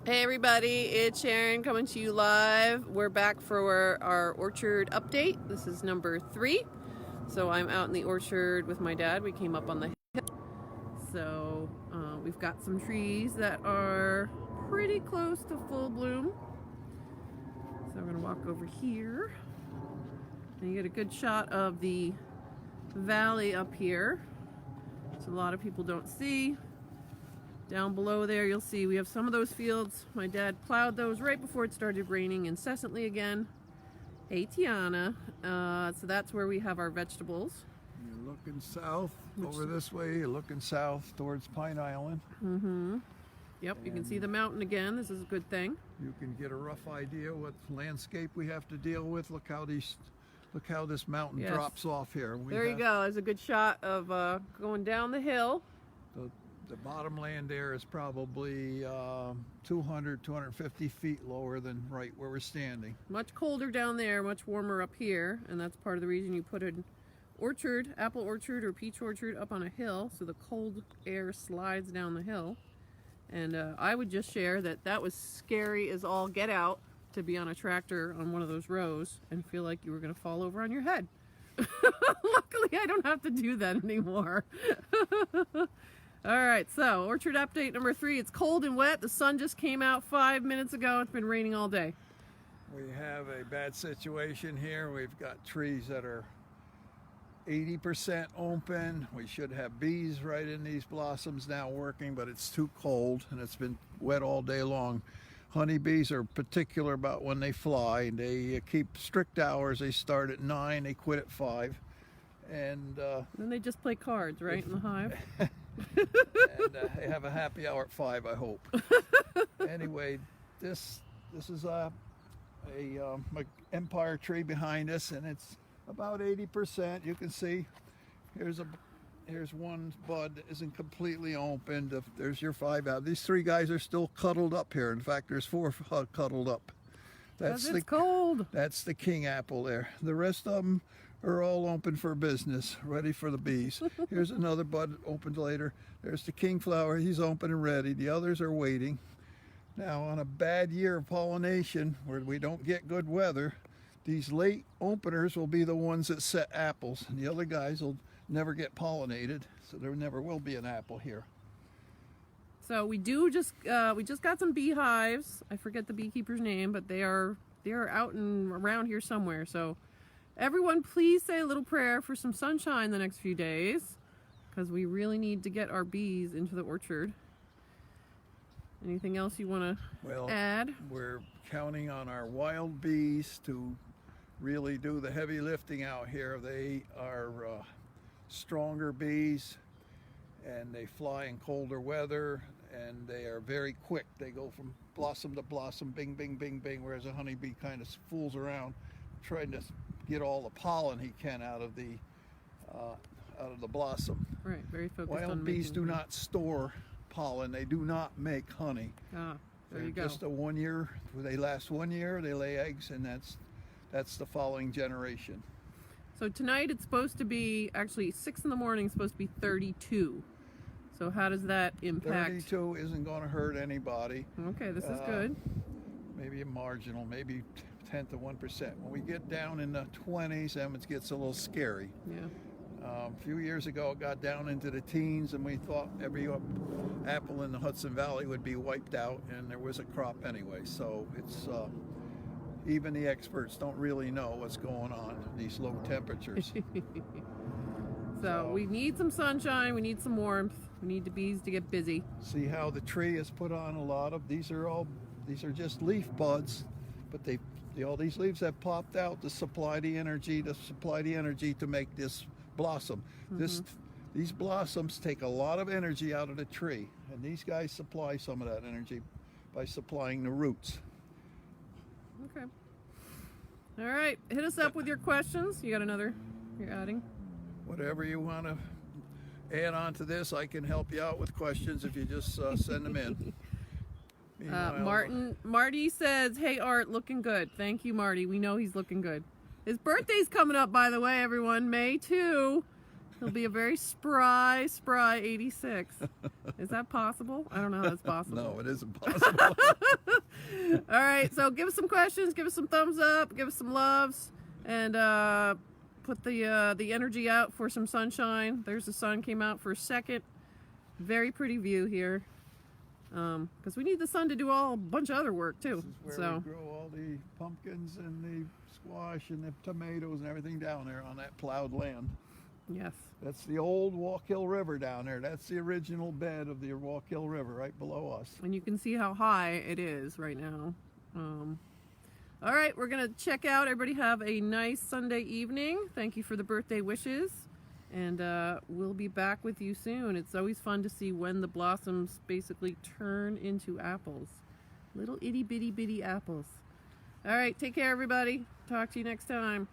Hey everybody, it's Sharon coming to you live. We're back for our orchard update. This is number 3. So I'm out in the orchard with my dad. We came up on the hill. So we've got some trees that are pretty close to full bloom. So we're going to walk over here. And you get a good shot of the valley up here. So a lot of people don't see. Down below there you'll see we have some of those fields. My dad plowed those right before it started raining incessantly again. Hey Tiana. So that's where we have our vegetables. You're looking south over this way. You're looking south towards Pine Island. Yep, you can see the mountain again. This is a good thing. You can get a rough idea what landscape we have to deal with. Look how this mountain drops off here. There you go. There's a good shot of going down the hill. The bottom land there is probably 200, 250 feet lower than right where we're standing. Much colder down there, much warmer up here, and that's part of the reason you put an orchard, apple orchard or peach orchard up on a hill, so the cold air slides down the hill. And I would just share that was scary as all get out to be on a tractor on one of those rows and feel like you were going to fall over on your head. Luckily, I don't have to do that anymore. All right, so orchard update number 3. It's cold and wet. The sun just came out 5 minutes ago. It's been raining all day. We have a bad situation here. We've got trees that are 80% open. We should have bees right in these blossoms now working, but it's too cold and it's been wet all day long. Honeybees are particular about when they fly. They keep strict hours. They start at 9, they quit at 5. And then they just play cards, right, in the hive? And they have a happy hour at 5, I hope. Anyway, this is a empire tree behind us, and it's about 80%. You can see here's one bud that isn't completely opened. There's your 5 out. These 3 guys are still cuddled up here. In fact, there's 4 cuddled up. That's cold. That's the king apple there. The rest of them are all open for business, ready for the bees. Here's another bud opened later. There's the king flower. He's open and ready. The others are waiting. Now, on a bad year of pollination, where we don't get good weather, these late openers will be the ones that set apples, and the other guys will never get pollinated, so there never will be an apple here. So we just got some beehives. I forget the beekeeper's name, but they are out and around here somewhere. So everyone, please say a little prayer for some sunshine the next few days, because we really need to get our bees into the orchard. Anything else you want to add? We're counting on our wild bees to really do the heavy lifting out here. They are stronger bees, and they fly in colder weather, and they are very quick. They go from blossom to blossom, bing, bing, bing, bing, whereas a honeybee kind of fools around trying to get all the pollen he can out of the blossom. Right, very focused on Wild bees do not store pollen. They do not make honey. There you go. Just a 1 year. They last 1 year, they lay eggs, and that's the following generation. So tonight it's supposed to be, actually 6 in the morning, it's supposed to be 32. So how does that impact? 32 isn't going to hurt anybody. Okay, this is good. Maybe a marginal, maybe 10th of 1%. When we get down in the 20s, then it gets a little scary. Yeah. A few years ago, it got down into the teens, and we thought every apple in the Hudson Valley would be wiped out, and there was a crop anyway. So it's even the experts don't really know what's going on, these low temperatures. So we need some sunshine, we need some warmth, we need the bees to get busy. See how the tree has put on a lot of, these are just leaf buds, but all these leaves have popped out to supply the energy to make this blossom. These blossoms take a lot of energy out of the tree, and these guys supply some of that energy by supplying the roots. Okay. All right, hit us up with your questions. You got another you're adding? Whatever you want to add on to this, I can help you out with questions if you just send them in. Marty says, "Hey Art, looking good." Thank you, Marty. We know he's looking good. His birthday's coming up, by the way, everyone. May 2. He'll be a very spry 86. Is that possible? I don't know how that's possible. No, it isn't possible. All right, so give us some questions, give us some thumbs up, give us some loves, and put the energy out for some sunshine. There's the sun came out for a second. Very pretty view here. Because we need the sun to do a bunch of other work too. This is where we grow all the pumpkins and the squash and the tomatoes and everything down there on that plowed land. Yes. That's the old Wallkill River down there. That's the original bed of the Wallkill River right below us. And you can see how high it is right now. All right, we're going to check out. Everybody have a nice Sunday evening. Thank you for the birthday wishes. And we'll be back with you soon. It's always fun to see when the blossoms basically turn into apples. Little itty bitty bitty apples. All right, take care everybody. Talk to you next time.